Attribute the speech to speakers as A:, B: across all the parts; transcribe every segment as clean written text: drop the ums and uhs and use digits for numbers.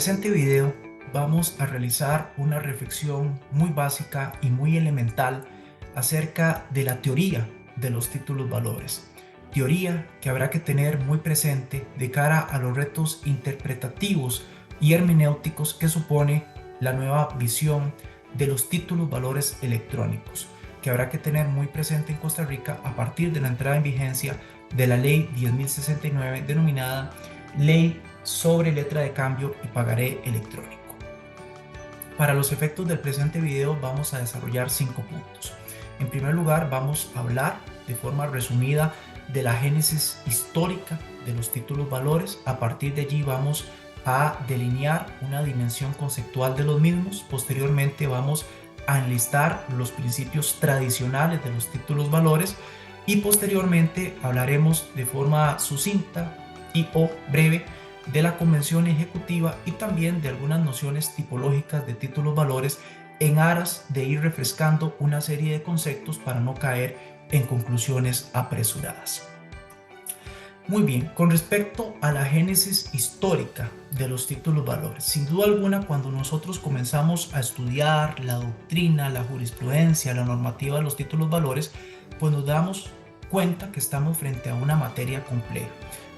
A: presente video vamos a realizar una reflexión muy básica y muy elemental acerca de la teoría de los títulos valores. Teoría que habrá que tener muy presente de cara a los retos interpretativos y hermenéuticos que supone la nueva visión de los títulos valores electrónicos, que habrá que tener muy presente en Costa Rica a partir de la entrada en vigencia de la Ley 10.069 denominada Ley sobre letra de cambio y pagaré electrónico. Para los efectos del presente video vamos a desarrollar 5 puntos. En primer lugar, vamos a hablar de forma resumida de la génesis histórica de los títulos valores. A partir de allí vamos a delinear una dimensión conceptual de los mismos. Posteriormente vamos a enlistar los principios tradicionales de los títulos valores y posteriormente hablaremos de forma sucinta y o breve de la convención ejecutiva y también de algunas nociones tipológicas de títulos valores en aras de ir refrescando una serie de conceptos para no caer en conclusiones apresuradas. Muy bien, con respecto a la génesis histórica de los títulos valores, sin duda alguna cuando nosotros comenzamos a estudiar la doctrina, la jurisprudencia, la normativa de los títulos valores, pues nos damos cuenta que estamos frente a una materia compleja.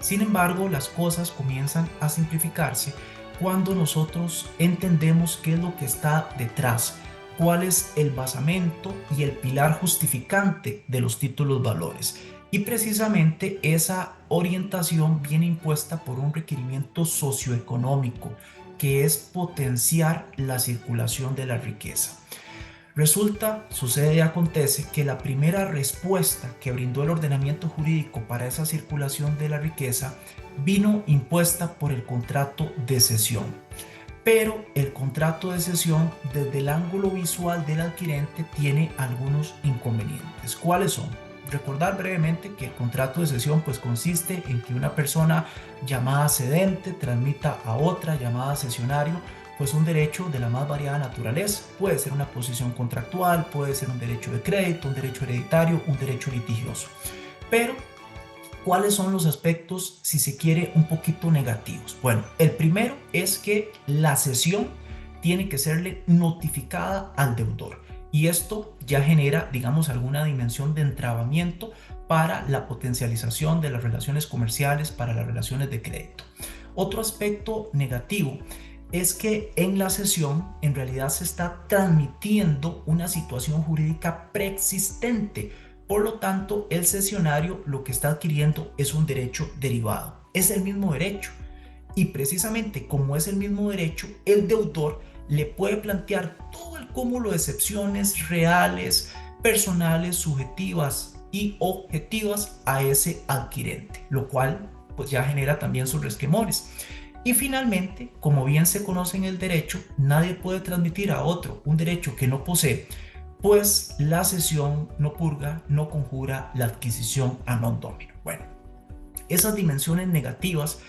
A: Sin embargo, las cosas comienzan a simplificarse cuando nosotros entendemos qué es lo que está detrás, cuál es el basamento y el pilar justificante de los títulos valores. Y precisamente esa orientación viene impuesta por un requerimiento socioeconómico, que es potenciar la circulación de la riqueza. Resulta, sucede y acontece que la primera respuesta que brindó el ordenamiento jurídico para esa circulación de la riqueza vino impuesta por el contrato de cesión. Pero el contrato de cesión, desde el ángulo visual del adquirente, tiene algunos inconvenientes. ¿Cuáles son? Recordar brevemente que el contrato de cesión pues consiste en que una persona llamada cedente transmita a otra llamada cesionario pues un derecho de la más variada naturaleza. Puede ser una posición contractual, puede ser un derecho de crédito, un derecho hereditario, un derecho litigioso. Pero, ¿cuáles son los aspectos, si se quiere, un poquito negativos? Bueno, el primero es que la cesión tiene que serle notificada al deudor. Y esto ya genera, digamos, alguna dimensión de entrabamiento para la potencialización de las relaciones comerciales, para las relaciones de crédito. Otro aspecto negativo es que en la cesión en realidad se está transmitiendo una situación jurídica preexistente. Por lo tanto, el cesionario lo que está adquiriendo es un derecho derivado. Es el mismo derecho. Y precisamente como es el mismo derecho, el deudor le puede plantear todo el cúmulo de excepciones reales, personales, subjetivas y objetivas a ese adquirente, lo cual pues ya genera también sus resquemores. Y finalmente, como bien se conoce en el derecho, nadie puede transmitir a otro un derecho que no posee, pues la cesión no purga, no conjura la adquisición a non domino. Bueno, esas dimensiones negativas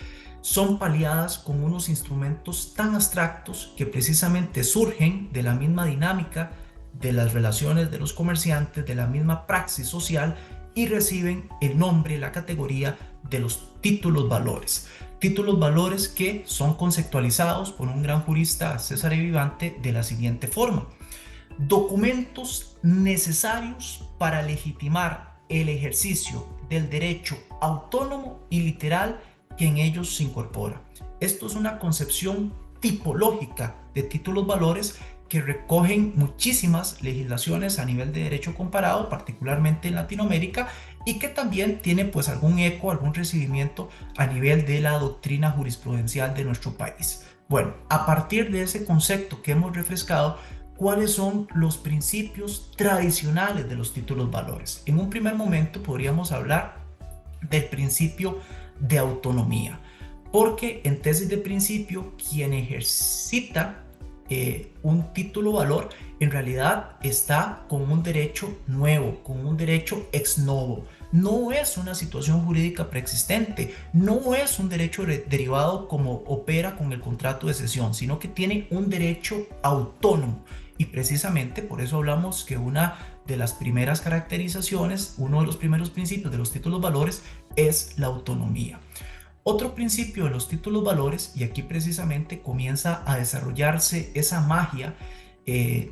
A: son paliadas con unos instrumentos tan abstractos que precisamente surgen de la misma dinámica de las relaciones de los comerciantes, de la misma praxis social y reciben el nombre, la categoría de los títulos valores. Títulos valores que son conceptualizados por un gran jurista, César Vivante, de la siguiente forma: documentos necesarios para legitimar el ejercicio del derecho autónomo y literal que en ellos se incorpora. Esto es una concepción tipológica de títulos valores que recogen muchísimas legislaciones a nivel de derecho comparado, particularmente en Latinoamérica, y que también tiene pues algún eco, algún recibimiento a nivel de la doctrina jurisprudencial de nuestro país. Bueno, a partir de ese concepto que hemos refrescado, ¿cuáles son los principios tradicionales de los títulos valores? En un primer momento podríamos hablar del principio de autonomía, porque en tesis de principio quien ejercita un título valor en realidad está con un derecho nuevo, con un derecho ex novo. No es una situación jurídica preexistente, no es un derecho derivado como opera con el contrato de cesión, sino que tiene un derecho autónomo. Y precisamente por eso hablamos que una de las primeras caracterizaciones, uno de los primeros principios de los títulos valores es la autonomía. Otro principio de los títulos valores, y aquí precisamente comienza a desarrollarse esa magia eh,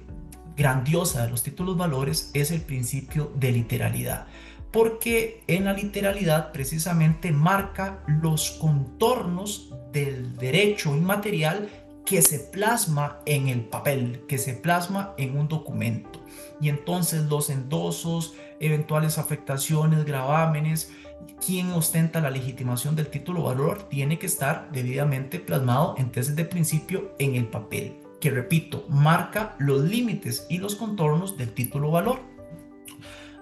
A: grandiosa de los títulos valores, es el principio de literalidad. Porque en la literalidad precisamente marca los contornos del derecho inmaterial que se plasma en el papel, que se plasma en un documento. Y entonces los endosos, eventuales afectaciones, gravámenes, quien ostenta la legitimación del título valor tiene que estar debidamente plasmado entonces de principio en el papel, que repito, marca los límites y los contornos del título valor.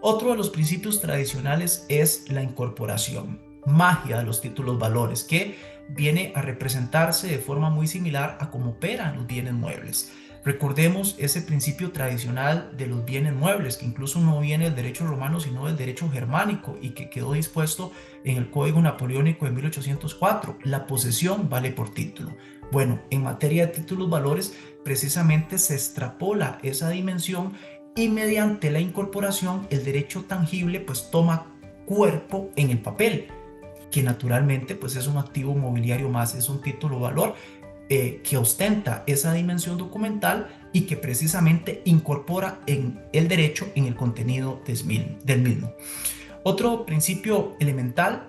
A: Otro de los principios tradicionales es la incorporación, magia de los títulos valores, que viene a representarse de forma muy similar a cómo operan los bienes muebles. Recordemos ese principio tradicional de los bienes muebles, que incluso no viene del derecho romano, sino del derecho germánico y que quedó dispuesto en el Código Napoleónico de 1804. La posesión vale por título. Bueno, en materia de títulos valores, precisamente se extrapola esa dimensión y mediante la incorporación el derecho tangible pues toma cuerpo en el papel, que naturalmente pues es un activo mobiliario más, es un título valor que ostenta esa dimensión documental y que precisamente incorpora en el derecho en el contenido del mismo. Otro principio elemental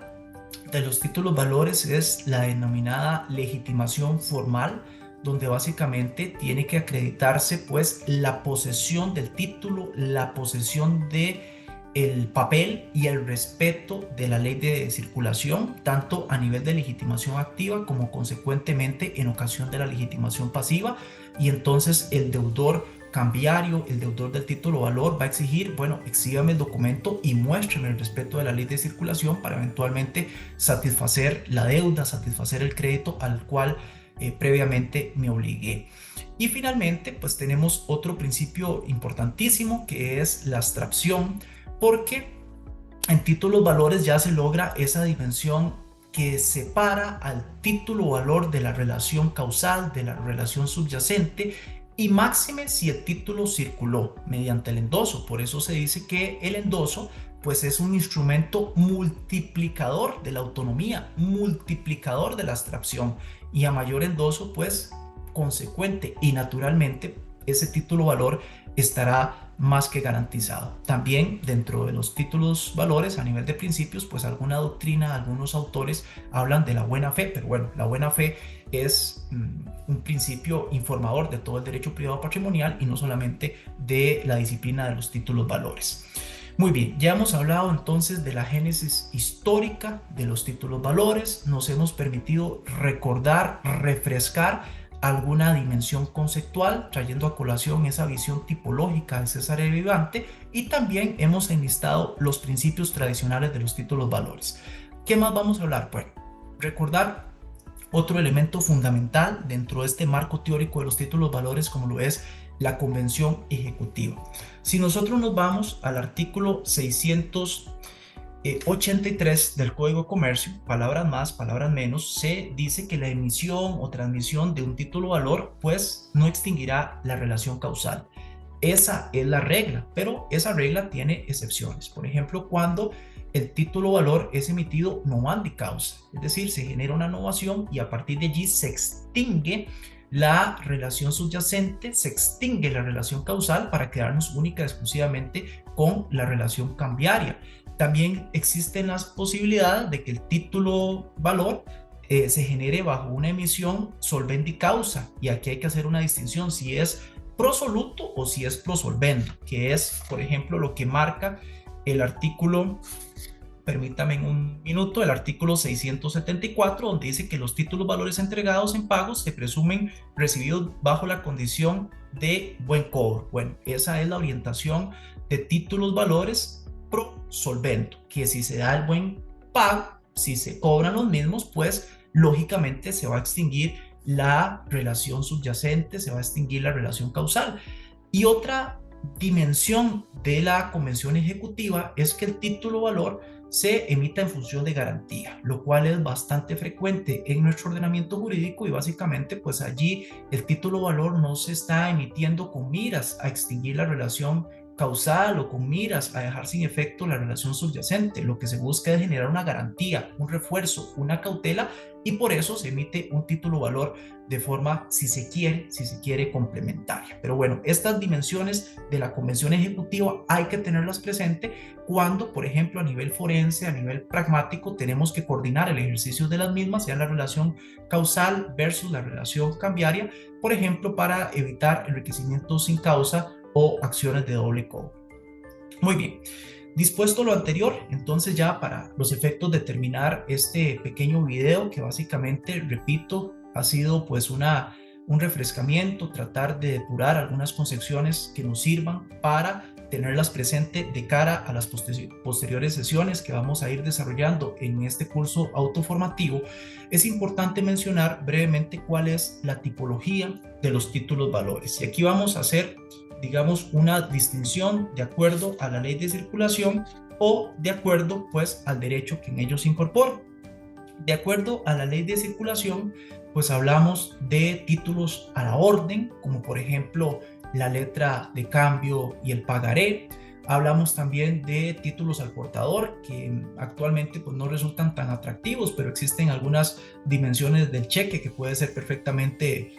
A: de los títulos valores es la denominada legitimación formal, donde básicamente tiene que acreditarse pues la posesión del título, la posesión de el papel y el respeto de la ley de circulación, tanto a nivel de legitimación activa como consecuentemente en ocasión de la legitimación pasiva. Y entonces el deudor cambiario, el deudor del título valor va a exigir, bueno, exhíbame el documento y muéstrame el respeto de la ley de circulación para eventualmente satisfacer la deuda, satisfacer el crédito al cual previamente me obligué. Y finalmente, pues tenemos otro principio importantísimo que es la abstracción, porque en títulos valores ya se logra esa dimensión que separa al título valor de la relación causal, de la relación subyacente, y máxime si el título circuló mediante el endoso. Por eso se dice que el endoso pues es un instrumento multiplicador de la autonomía, multiplicador de la abstracción, y a mayor endoso pues consecuente y naturalmente ese título valor estará más que garantizado. También dentro de los títulos valores a nivel de principios, pues alguna doctrina, algunos autores hablan de la buena fe, pero bueno, la buena fe es un principio informador de todo el derecho privado patrimonial y no solamente de la disciplina de los títulos valores. Muy bien, ya hemos hablado entonces de la génesis histórica de los títulos valores, nos hemos permitido recordar, refrescar alguna dimensión conceptual, trayendo a colación esa visión tipológica de César el Vivante, y también hemos enlistado los principios tradicionales de los títulos valores. ¿Qué más vamos a hablar? Bueno, recordar otro elemento fundamental dentro de este marco teórico de los títulos valores, como lo es la convención ejecutiva. Si nosotros nos vamos al artículo 683 del Código de Comercio, palabras más, palabras menos, se dice que la emisión o transmisión de un título valor pues no extinguirá la relación causal. Esa es la regla, pero esa regla tiene excepciones. Por ejemplo, cuando el título valor es emitido no ante causa, es decir, se genera una novación y a partir de allí se extingue la relación subyacente, se extingue la relación causal para quedarnos única y exclusivamente con la relación cambiaria. También existen las posibilidades de que el título valor se genere bajo una emisión solvente y causa, y aquí hay que hacer una distinción si es prosoluto o si es prosolvente, que es, por ejemplo, lo que marca el artículo, permítame un minuto, el artículo 674, donde dice que los títulos valores entregados en pagos se presumen recibidos bajo la condición de buen cobro. Bueno, esa es la orientación de títulos valores pro solvento, que si se da el buen pago, si se cobran los mismos, pues lógicamente se va a extinguir la relación subyacente, se va a extinguir la relación causal. Y otra dimensión de la convención ejecutiva es que el título valor se emita en función de garantía, lo cual es bastante frecuente en nuestro ordenamiento jurídico, y básicamente pues allí el título valor no se está emitiendo con miras a extinguir la relación causal o con miras a dejar sin efecto la relación subyacente. Lo que se busca es generar una garantía, un refuerzo, una cautela, y por eso se emite un título valor de forma, si se quiere, complementaria. Pero bueno, estas dimensiones de la convención ejecutiva hay que tenerlas presente cuando, por ejemplo, a nivel forense, a nivel pragmático, tenemos que coordinar el ejercicio de las mismas, sea la relación causal versus la relación cambiaria, por ejemplo, para evitar enriquecimiento sin causa o acciones de doble cobro. Muy bien. Dispuesto lo anterior, entonces ya para los efectos de terminar este pequeño video, que básicamente, repito, ha sido pues un refrescamiento, tratar de depurar algunas concepciones que nos sirvan para tenerlas presentes de cara a las posteriores sesiones que vamos a ir desarrollando en este curso autoformativo. Es importante mencionar brevemente cuál es la tipología de los títulos valores. Y aquí vamos a hacer, digamos, una distinción de acuerdo a la ley de circulación o de acuerdo pues al derecho que en ellos se incorpora. De acuerdo a la ley de circulación, pues hablamos de títulos a la orden, como por ejemplo la letra de cambio y el pagaré. Hablamos también de títulos al portador, que actualmente pues no resultan tan atractivos, pero existen algunas dimensiones del cheque que puede ser perfectamente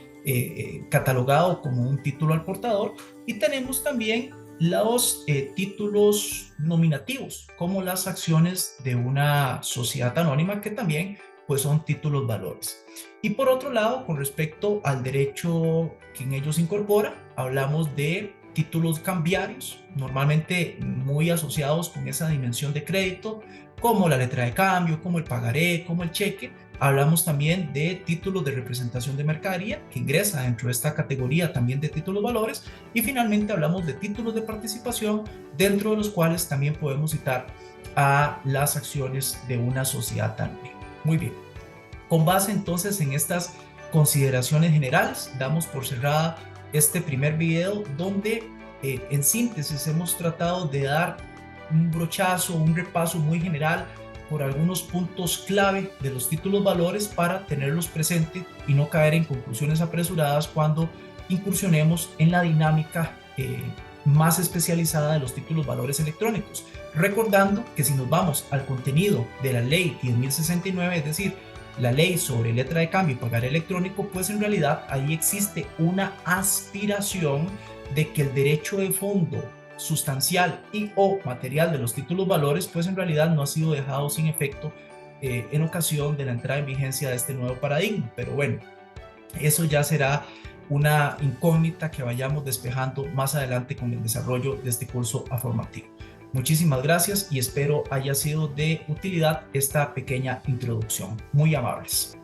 A: catalogado como un título al portador. Y tenemos también los títulos nominativos, como las acciones de una sociedad anónima, que también pues son títulos valores. Y por otro lado, con respecto al derecho que en ellos se incorpora, hablamos de títulos cambiarios, normalmente muy asociados con esa dimensión de crédito, como la letra de cambio, como el pagaré, como el cheque. Hablamos también de títulos de representación de mercadería, que ingresa dentro de esta categoría también de títulos valores. Y finalmente hablamos de títulos de participación, dentro de los cuales también podemos citar a las acciones de una sociedad anónima. Muy bien. Con base entonces en estas consideraciones generales, damos por cerrada este primer video donde en síntesis hemos tratado de dar un brochazo, un repaso muy general por algunos puntos clave de los títulos valores para tenerlos presentes y no caer en conclusiones apresuradas cuando incursionemos en la dinámica más especializada de los títulos valores electrónicos. Recordando que si nos vamos al contenido de la ley 10.069, es decir, la ley sobre letra de cambio y pagaré electrónico, pues en realidad ahí existe una aspiración de que el derecho de fondo sustancial y o material de los títulos valores, pues en realidad no ha sido dejado sin efecto en ocasión de la entrada en vigencia de este nuevo paradigma. Pero bueno, eso ya será una incógnita que vayamos despejando más adelante con el desarrollo de este curso formativo. Muchísimas gracias y espero haya sido de utilidad esta pequeña introducción. Muy amables.